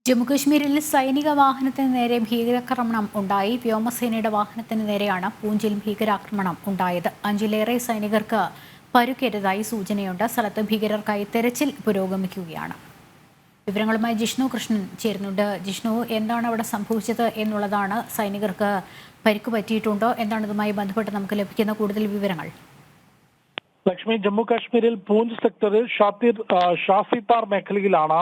ജമ്മുകശ്മീരിൽ സൈനിക വാഹനത്തിന് നേരെ ഭീകരാക്രമണം ഉണ്ടായി. വ്യോമസേനയുടെ വാഹനത്തിന് നേരെയാണ് പൂഞ്ചിൽ ഭീകരാക്രമണം ഉണ്ടായത്. 5ലേറെ സൈനികർക്ക് പരുക്കേറ്റതായി സൂചനയുണ്ട്. സ്ഥലത്ത് ഭീകരർക്കായി തെരച്ചിൽ പുരോഗമിക്കുകയാണ്. വിവരങ്ങളുമായി ജിഷ്ണു കൃഷ്ണൻ ചേരുന്നുണ്ട്. ജിഷ്ണു, എന്താണ് അവിടെ സംഭവിച്ചത് എന്നുള്ളതാണ്? സൈനികർക്ക് പരിക്ക് പറ്റിയിട്ടുണ്ടോ? എന്താണ് ഇതുമായി ബന്ധപ്പെട്ട് നമുക്ക് ലഭിക്കുന്ന കൂടുതൽ വിവരങ്ങൾ? ലക്ഷ്മി, ജമ്മു കാശ്മീരിൽ പൂഞ്ച് സെക്ടറിൽ ഷാസിത്താർ മേഖലയിലാണ്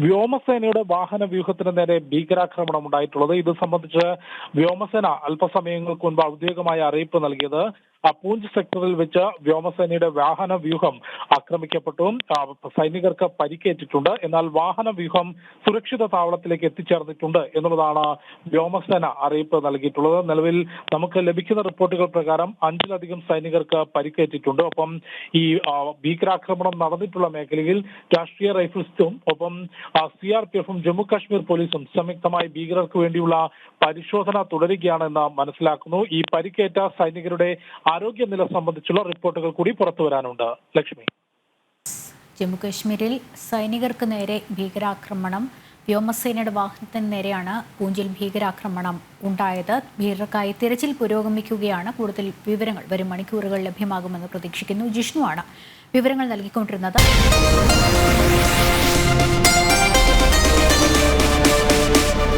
വ്യോമസേനയുടെ വാഹന വ്യൂഹത്തിന് നേരെ ഭീകരാക്രമണം ഉണ്ടായിട്ടുള്ളത്. ഇത് സംബന്ധിച്ച് വ്യോമസേന അല്പസമയങ്ങൾക്ക് മുൻപ് ഔദ്യോഗികമായ അറിയിപ്പ് നൽകിയത്. പൂഞ്ച് സെക്ടറിൽ വെച്ച് വ്യോമസേനയുടെ വാഹന വ്യൂഹം ആക്രമിക്കപ്പെട്ടു. സൈനികർക്ക് പരിക്കേറ്റിട്ടുണ്ട്. എന്നാൽ വാഹന വ്യൂഹം സുരക്ഷിത താവളത്തിലേക്ക് എത്തിച്ചേർന്നിട്ടുണ്ട് എന്നുള്ളതാണ് വ്യോമസേന അറിയിപ്പ് നൽകിയിട്ടുള്ളത്. നിലവിൽ നമുക്ക് ലഭിക്കുന്ന റിപ്പോർട്ടുകൾ പ്രകാരം 5ലധികം സൈനികർക്ക് പരിക്കേറ്റിട്ടുണ്ട്. ഒപ്പം ഈ ഭീകരാക്രമണം നടന്നിട്ടുള്ള മേഖലയിൽ രാഷ്ട്രീയ റൈഫിൾസും ഒപ്പം CRPF-ഉം ജമ്മു കാശ്മീർ പോലീസും സംയുക്തമായി ഭീകരർക്ക് വേണ്ടിയുള്ള പരിശോധന തുടരുകയാണെന്ന് മനസ്സിലാക്കുന്നു. ഈ പരിക്കേറ്റ സൈനികരുടെ ആരോഗ്യനില സംബന്ധിച്ചുള്ള റിപ്പോർട്ടുകൾ കൂടി പുറത്തു വരാനുണ്ട്. ലക്ഷ്മി, ജമ്മുകശ്മീരിൽ സൈനികർക്ക് നേരെ ഭീകരാക്രമണം, വ്യോമസേനയുടെ വാഹനത്തിന് നേരെയാണ് പൂഞ്ചിൽ ഭീകരാക്രമണം ഉണ്ടായത്. ഭീകരർക്കായി തിരച്ചിൽ പുരോഗമിക്കുകയാണ്. കൂടുതൽ വിവരങ്ങൾ വരും മണിക്കൂറുകൾ ലഭ്യമാകുമെന്ന് പ്രതീക്ഷിക്കുന്നു. ജിഷ്ണു ആണ് വിവരങ്ങൾ നൽകിക്കൊണ്ടിരുന്നത്.